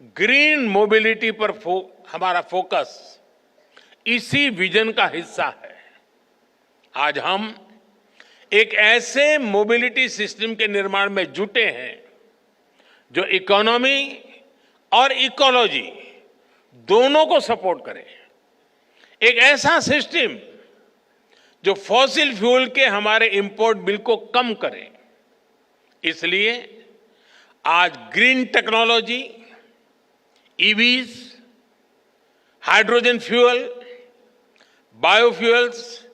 Green mobility पर हमारा focus इसी विजन का हिस्सा है। आज हम एक ऐसे मोबिलिटी सिस्टम के निर्माण में जुटे हैं जो इकोनॉमी और इकोलॉजी दोनों को सपोर्ट करे। एक ऐसा सिस्टम जो फॉसिल फ्यूल के हमारे इंपोर्ट बिल को कम करे। इसलिए आज green technology, EVs, hydrogen fuel, biofuels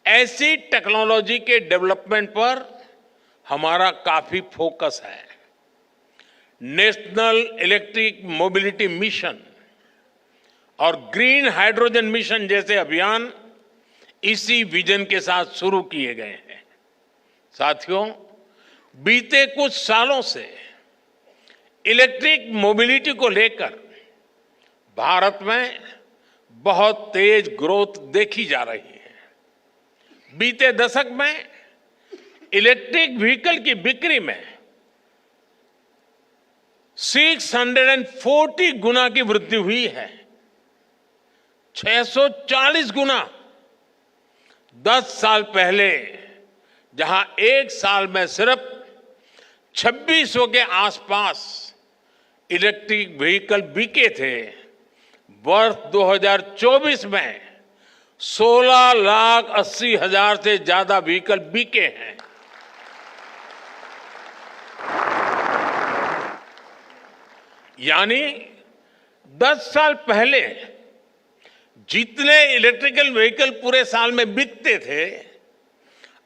ऐसी टेक्नोलॉजी के डेवलपमेंट पर हमारा काफी फोकस है। नेशनल इलेक्ट्रिक मोबिलिटी मिशन और ग्रीन हाइड्रोजन मिशन जैसे अभियान इसी विजन के साथ शुरू किए गए हैं। साथियों, बीते कुछ सालों से इलेक्ट्रिक मोबिलिटी को लेकर भारत में बहुत तेज ग्रोथ देखी जा रही है। बीते दशक में इलेक्ट्रिक व्हीकल की बिक्री में 640 गुना की वृद्धि हुई है। 640 गुना। 10 साल पहले जहां एक साल में सिर्फ 2600 के आसपास इलेक्ट्रिक व्हीकल बिके थे, वर्ष 2024 में 16,80,000 से ज्यादा व्हीकल बिके हैं। यानी 10 साल पहले जितने इलेक्ट्रिकल व्हीकल पूरे साल में बिकते थे,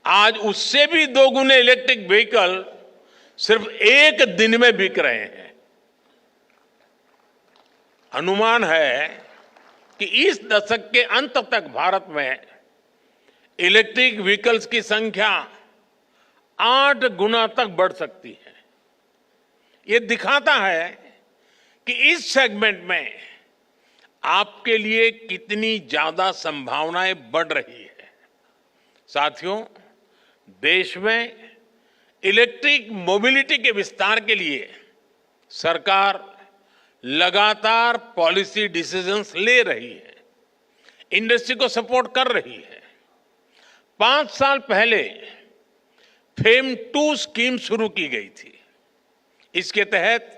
आज उससे भी 2 गुने इलेक्ट्रिक व्हीकल सिर्फ एक दिन में बिक रहे हैं। अनुमान है कि इस दशक के अंत तक भारत में इलेक्ट्रिक व्हीकल्स की संख्या 8 गुना तक बढ़ सकती है। ये दिखाता है कि इस सेगमेंट में आपके लिए कितनी ज्यादा संभावनाएं बढ़ रही है। साथियों, देश में इलेक्ट्रिक मोबिलिटी के विस्तार के लिए सरकार लगातार पॉलिसी डिसीजंस ले रही है, इंडस्ट्री को सपोर्ट कर रही है। 5 साल पहले फेम 2 स्कीम शुरू की गई थी। इसके तहत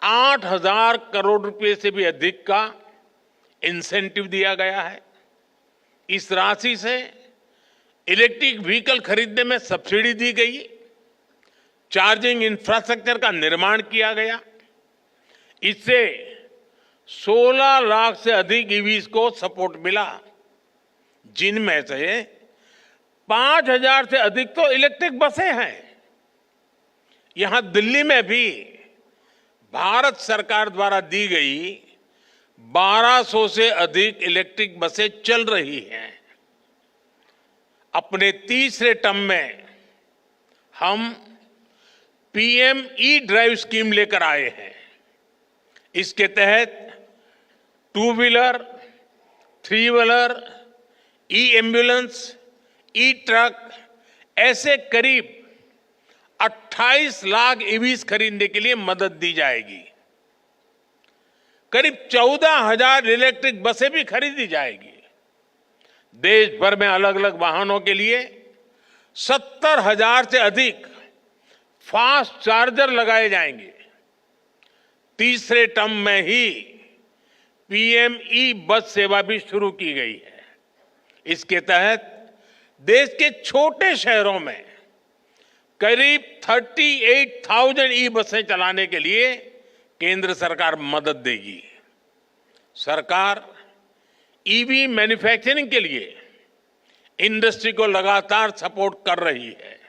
8,000 करोड़ रुपए से भी अधिक का इंसेंटिव दिया गया है। इस राशि से इलेक्ट्रिक व्हीकल खरीदने में सब्सिडी दी गई, चार्जिंग इंफ्रास्ट्रक्चर का निर्माण किया गया। इससे 16 लाख से अधिक ईवीज को सपोर्ट मिला, जिनमें से 5,000 से अधिक तो इलेक्ट्रिक बसें हैं। यहां दिल्ली में भी भारत सरकार द्वारा दी गई 1200 से अधिक इलेक्ट्रिक बसें चल रही हैं। अपने तीसरे टर्म में हम पीएम ई ड्राइव स्कीम लेकर आए हैं। इसके तहत 2 व्हीलर, 3 व्हीलर, ई एम्बुलेंस, ई ट्रक ऐसे करीब 28 लाख ईवीज खरीदने के लिए मदद दी जाएगी। करीब 14,000 इलेक्ट्रिक बसें भी खरीदी जाएगी। देश भर में अलग अलग वाहनों के लिए 70,000 से अधिक फास्ट चार्जर लगाए जाएंगे। तीसरे टर्म में ही पीएम ई बस सेवा भी शुरू की गई है। इसके तहत देश के छोटे शहरों में करीब 38,000 ई बसें चलाने के लिए केंद्र सरकार मदद देगी। सरकार ईवी मैन्युफैक्चरिंग के लिए इंडस्ट्री को लगातार सपोर्ट कर रही है।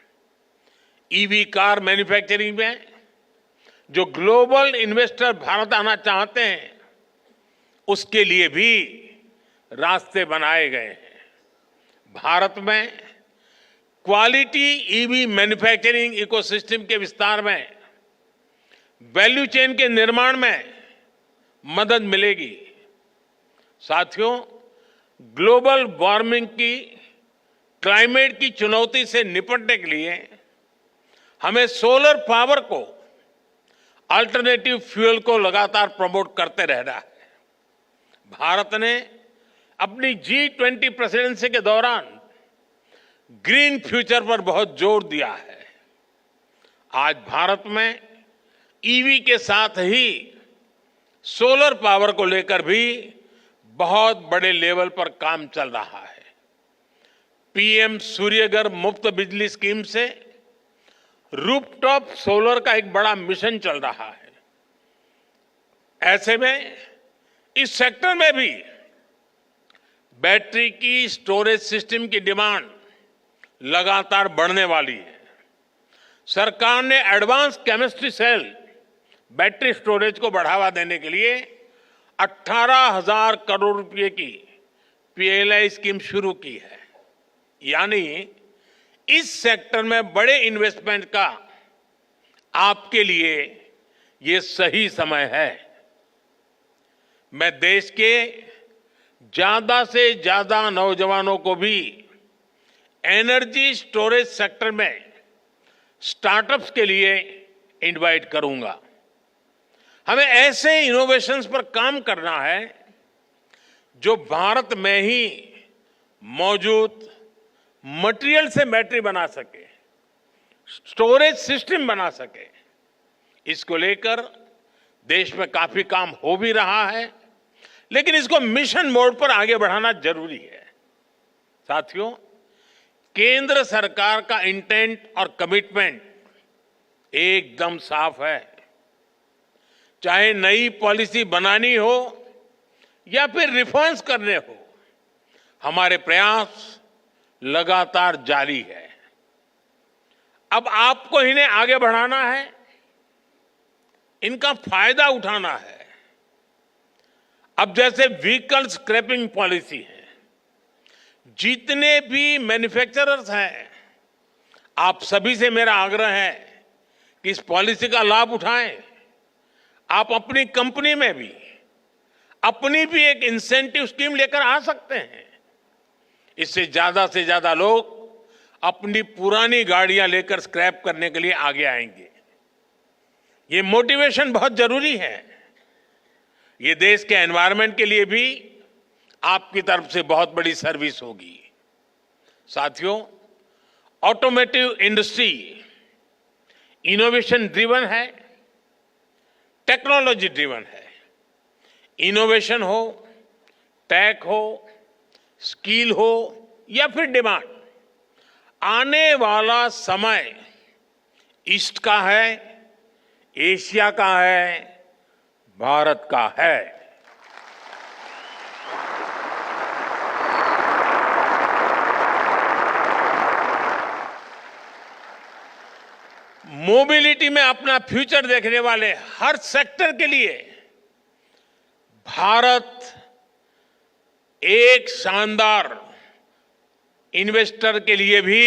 ईवी कार मैन्युफैक्चरिंग में जो ग्लोबल इन्वेस्टर भारत आना चाहते हैं, उसके लिए भी रास्ते बनाए गए हैं। भारत में क्वालिटी ईवी मैन्युफैक्चरिंग इकोसिस्टम के विस्तार में, वैल्यू चेन के निर्माण में मदद मिलेगी। साथियों, ग्लोबल वार्मिंग की, क्लाइमेट की चुनौती से निपटने के लिए हमें सोलर पावर को अल्टरनेटिव फ्यूल को लगातार प्रमोट करते रह रहा है। भारत ने अपनी G20 प्रेसिडेंसी के दौरान ग्रीन फ्यूचर पर बहुत जोर दिया है। आज भारत में ईवी के साथ ही सोलर पावर को लेकर भी बहुत बड़े लेवल पर काम चल रहा है। पीएम सूर्यघर मुफ्त बिजली स्कीम से रूफटॉप सोलर का एक बड़ा मिशन चल रहा है। ऐसे में इस सेक्टर में भी बैटरी की स्टोरेज सिस्टम की डिमांड लगातार बढ़ने वाली है। सरकार ने advance chemistry cell battery storage को बढ़ावा देने के लिए 18,000 करोड़ रुपए की पीएलआई स्कीम शुरू की है। यानी इस सेक्टर में बड़े इन्वेस्टमेंट का आपके लिए ये सही समय है। मैं देश के ज्यादा से ज्यादा नौजवानों को भी एनर्जी स्टोरेज सेक्टर में स्टार्टअप्स के लिए इनवाइट करूंगा। हमें ऐसे इनोवेशंस पर काम करना है जो भारत में ही मौजूद मटेरियल से बैटरी बना सके, स्टोरेज सिस्टम बना सके। इसको लेकर देश में काफी काम हो भी रहा है, लेकिन इसको मिशन मोड पर आगे बढ़ाना जरूरी है। साथियों, केंद्र सरकार का इंटेंट और कमिटमेंट एकदम साफ है। चाहे नई पॉलिसी बनानी हो या फिर रिफॉर्म्स करने हो, हमारे प्रयास लगातार जारी है। अब आपको इन्हें आगे बढ़ाना है, इनका फायदा उठाना है। अब जैसे व्हीकल स्क्रैपिंग पॉलिसी है, जितने भी मैन्युफैक्चरर्स हैं, आप सभी से मेरा आग्रह है कि इस पॉलिसी का लाभ उठाएं। आप अपनी कंपनी में भी अपनी भी एक इंसेंटिव स्कीम लेकर आ सकते हैं। इससे ज्यादा लोग अपनी पुरानी गाड़ियां लेकर स्क्रैप करने के लिए आगे आएंगे। ये मोटिवेशन बहुत जरूरी है। ये देश के एनवायरनमेंट के लिए भी आपकी तरफ से बहुत बड़ी सर्विस होगी। साथियों, ऑटोमोटिव इंडस्ट्री इनोवेशन ड्रिवन है, टेक्नोलॉजी ड्रिवन है। इनोवेशन हो, टेक हो, स्किल हो या फिर डिमांड, आने वाला समय ईस्ट का है, एशिया का है, भारत का है। मोबिलिटी में अपना फ्यूचर देखने वाले हर सेक्टर के लिए भारत एक शानदार इन्वेस्टर के लिए भी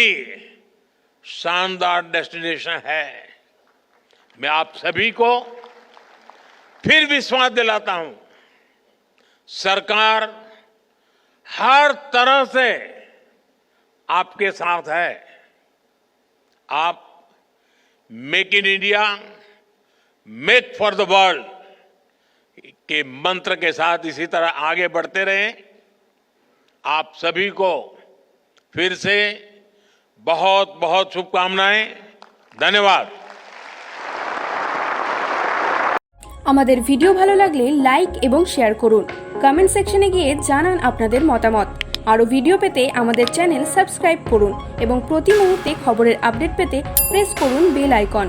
शानदार डेस्टिनेशन है। मैं आप सभी को फिर विश्वास दिलाता हूं, सरकार हर तरह से आपके साथ है। आप make in India, make for the world के मंत्र के साथ इसी तरह आगे बढ़ते रहें। आप सभी को फिर से बहुत बहुत शुभकामनाएं। धन्यवाद। আমাদের ভিডিও ভালো লাগলে লাইক এবং শেয়ার করুন। কমেন্ট সেকশনে গিয়ে জানান আপনাদের মতামত। আরও ভিডিও পেতে আমাদের চ্যানেল সাবস্ক্রাইব করুন এবং প্রতি মুহূর্তে খবরের আপডেট পেতে প্রেস করুন বেল আইকন।